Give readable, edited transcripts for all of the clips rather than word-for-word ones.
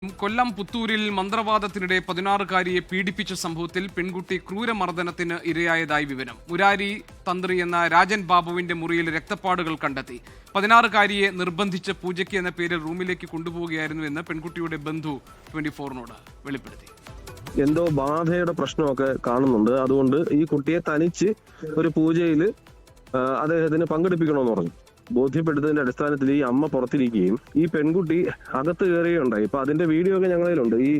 കൊല്ലം പുത്തൂരിൽ മന്ത്രവാദത്തിനിടെ 16-കാരിയെ പീഡിപ്പിച്ച സംഭവത്തിൽ പെൺകുട്ടി ക്രൂരമർദ്ദനത്തിന് ഇരയായതായി വിവരം. മുരാരി തന്ത്രി എന്ന രാജൻ ബാബുവിന്റെ മുറിയിൽ രക്തപ്പാടുകൾ കണ്ടെത്തി. 16-കാരിയെ നിർബന്ധിച്ച് പൂജയ്ക്ക് എന്ന പേരിൽ റൂമിലേക്ക് കൊണ്ടുപോവുകയായിരുന്നുവെന്ന് പെൺകുട്ടിയുടെ ബന്ധു 24-നോട് വെളിപ്പെടുത്തി. എന്തോ ബാധയുടെ പ്രശ്നമൊക്കെ കാണുന്നുണ്ട്. അതുകൊണ്ട് ഈ കുട്ടിയെ തനിച്ച് ഒരു പൂജയിൽ അദ്ദേഹത്തിന് പങ്കെടുപ്പിക്കണമെന്ന് പറഞ്ഞു. ബോധ്യപ്പെടുത്തതിന്റെ അടിസ്ഥാനത്തിൽ ഈ അമ്മ പുറത്തിരിക്കുകയും ഈ പെൺകുട്ടി അകത്ത് കയറുകയുണ്ടായി. ഇപ്പൊ അതിന്റെ വീഡിയോ ഒക്കെ ഞങ്ങളിലുണ്ട്. ഈ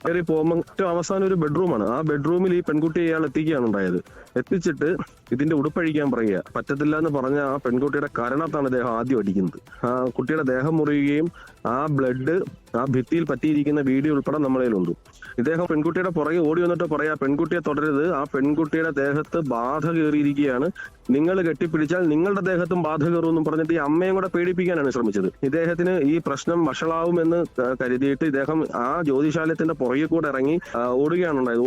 കയറി പോകുമ്പോൾ ഏറ്റവും അവസാനം ഒരു ബെഡ്റൂമാണ്. ആ ബെഡ്റൂമിൽ ഈ പെൺകുട്ടിയെ ഇയാൾ എത്തിക്കുകയാണ് ഉണ്ടായത്. എത്തിച്ചിട്ട് ഇതിന്റെ ഉടുപ്പഴിക്കാൻ പറയുക. പറ്റത്തില്ല എന്ന് പറഞ്ഞ ആ പെൺകുട്ടിയുടെ കരണത്താണ് ഇദ്ദേഹം ആദ്യം അടിക്കുന്നത്. ആ കുട്ടിയുടെ ദേഹം മുറിയുകയും ആ ബ്ലഡ് ആ ഭിത്തിയിൽ പറ്റിയിരിക്കുന്ന വീഡിയോ ഉൾപ്പെടെ നമ്മളതിലുണ്ട്. ഇദ്ദേഹം പെൺകുട്ടിയുടെ പുറകെ ഓടി വന്നിട്ട് പറയാ, പെൺകുട്ടിയെ തുടരരുത്, ആ പെൺകുട്ടിയുടെ ദേഹത്ത് ബാധ കയറിയിരിക്കുകയാണ്, നിങ്ങൾ കെട്ടിപ്പിടിച്ചാൽ നിങ്ങളുടെ ദേഹത്തും ബാധ കയറുമെന്നും പറഞ്ഞിട്ട് ഈ അമ്മയും കൂടെ പേടിപ്പിക്കാനാണ് ശ്രമിച്ചത്. ഇദ്ദേഹത്തിന് ഈ പ്രശ്നം വഷളാവുമെന്ന് കരുതിയിട്ട് ഇദ്ദേഹം ആ ജ്യോതിശാലയത്തിന്റെ പുറകെ കൂടെ ഇറങ്ങി ഓടുകയാണ് ഉണ്ടായത്.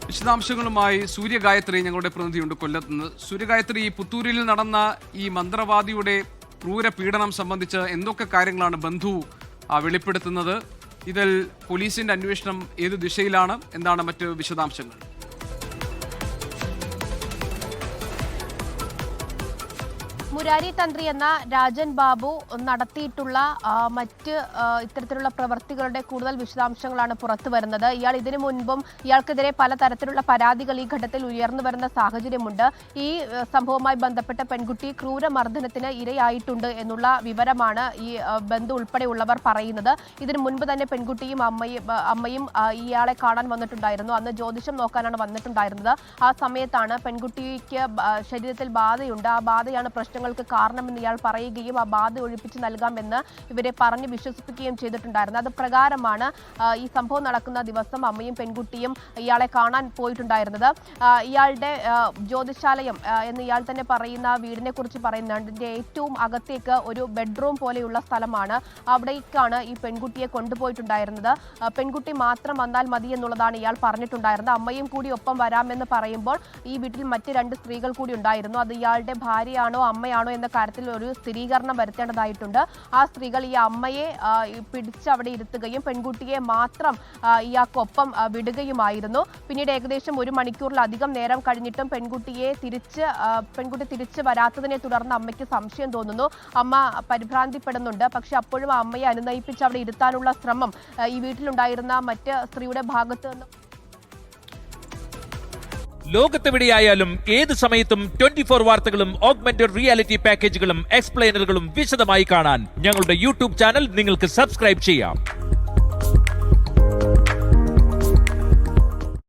വിശദാംശങ്ങളുമായി സൂര്യഗായത്രി ഞങ്ങളുടെ പ്രതിനിധിയുണ്ട് കൊല്ലത്ത് നിന്ന്. സൂര്യഗായത്രി, ഈ പുത്തൂരിൽ നടന്ന ഈ മന്ത്രവാദിയുടെ ക്രൂര പീഡനം സംബന്ധിച്ച് എന്തൊക്കെ കാര്യങ്ങളാണ് ബന്ധു വെളിപ്പെടുത്തുന്നത്? ഇതിൽ പോലീസിന്റെ അന്വേഷണം ഏത് ദിശയിലാണ്? എന്താണ് മറ്റ് വിശദാംശങ്ങൾ? മുരാരി തന്ത്രി എന്ന രാജൻ ബാബു നടത്തിയിട്ടുള്ള മറ്റ് ഇത്തരത്തിലുള്ള പ്രവൃത്തികളുടെ കൂടുതൽ വിശദാംശങ്ങളാണ് പുറത്തു വരുന്നത്. ഇയാൾ ഇതിനു മുൻപും ഇയാൾക്കെതിരെ പലതരത്തിലുള്ള പരാതികൾ ഈ ഘട്ടത്തിൽ ഉയർന്നു വരുന്ന സാഹചര്യമുണ്ട്. ഈ സംഭവവുമായി ബന്ധപ്പെട്ട പെൺകുട്ടി ക്രൂരമർദ്ദനത്തിന് ഇരയായിട്ടുണ്ട് എന്നുള്ള വിവരമാണ് ഈ ബന്ധു ഉൾപ്പെടെയുള്ളവർ പറയുന്നത്. ഇതിനു മുൻപ് തന്നെ പെൺകുട്ടിയും അമ്മയും ഇയാളെ കാണാൻ വന്നിട്ടുണ്ടായിരുന്നു. അന്ന് ജ്യോതിഷം നോക്കാനാണ് വന്നിട്ടുണ്ടായിരുന്നത്. ആ സമയത്താണ് പെൺകുട്ടിക്ക് ശരീരത്തിൽ ബാധയുണ്ട്, ആ ബാധയാണ് പ്രശ്നങ്ങൾക്ക് കാരണമെന്ന് ഇയാൾ പറയുകയും ആ ബാധ ഒഴിപ്പിച്ച് നൽകാമെന്ന് ഇവരെ പറഞ്ഞ് വിശ്വസിപ്പിക്കുകയും ചെയ്തിട്ടുണ്ടായിരുന്നു. അത് പ്രകാരമാണ് ഈ സംഭവം നടക്കുന്ന ദിവസം അമ്മയും പെൺകുട്ടിയും ഇയാളെ കാണാൻ പോയിട്ടുണ്ടായിരുന്നത്. ഇയാളുടെ ജ്യോതിശാലയം എന്ന് ഇയാൾ തന്നെ പറയുന്ന വീടിനെ കുറിച്ച് പറയുന്നുണ്ട്. ഇതിന്റെ ഏറ്റവും അകത്തേക്ക് ഒരു ബെഡ്റൂം പോലെയുള്ള സ്ഥലമാണ്. അവിടേക്കാണ് ഈ പെൺകുട്ടിയെ കൊണ്ടുപോയിട്ടുണ്ടായിരുന്നത്. പെൺകുട്ടി മാത്രം വന്നാൽ മതി എന്നുള്ളതാണ് ഇയാൾ പറഞ്ഞിട്ടുണ്ടായിരുന്നത്. അമ്മയും കൂടി ഒപ്പം വരാമെന്ന് പറയുമ്പോൾ ഈ വീട്ടിൽ മറ്റ് 2 സ്ത്രീകൾ കൂടി ഉണ്ടായിരുന്നു. അത് ഇയാളുടെ ഭാര്യയാണോ അമ്മയാണോ എന്ന കാര്യത്തിൽ ഒരു സ്ഥിരീകരണം വരുത്തേണ്ടതായിട്ടുണ്ട്. ആ സ്ത്രീകൾ ഈ അമ്മയെ പിടിച്ച് അവിടെ ഇരുത്തുകയും പെൺകുട്ടിയെ മാത്രം ഇയാൾക്കൊപ്പം വിടുകയുമായിരുന്നു. പിന്നീട് ഏകദേശം 1 മണിക്കൂറിലധികം നേരം കഴിഞ്ഞിട്ടും പെൺകുട്ടി തിരിച്ച് വരാത്തതിനെ തുടർന്ന് അമ്മയ്ക്ക് സംശയം തോന്നുന്നു. അമ്മ പരിഭ്രാന്തിപ്പെടുന്നുണ്ട്. പക്ഷെ അപ്പോഴും ആ അമ്മയെ അനുനയിപ്പിച്ച് അവിടെ ഇരുത്താനുള്ള ശ്രമം ഈ വീട്ടിലുണ്ടായിരുന്ന മറ്റ് സ്ത്രീയുടെ ഭാഗത്ത് നിന്ന്. ലോകത്തെവിടെയായാലും ഏത് സമയത്തും 24 വാർത്തകളും ഓഗ്മെന്റഡ് റിയാലിറ്റി പാക്കേജുകളും എക്സ്പ്ലെയിനറുകളും വിശദമായി കാണാൻ ഞങ്ങളുടെ യൂട്യൂബ് ചാനൽ നിങ്ങൾക്ക് സബ്സ്ക്രൈബ് ചെയ്യാം.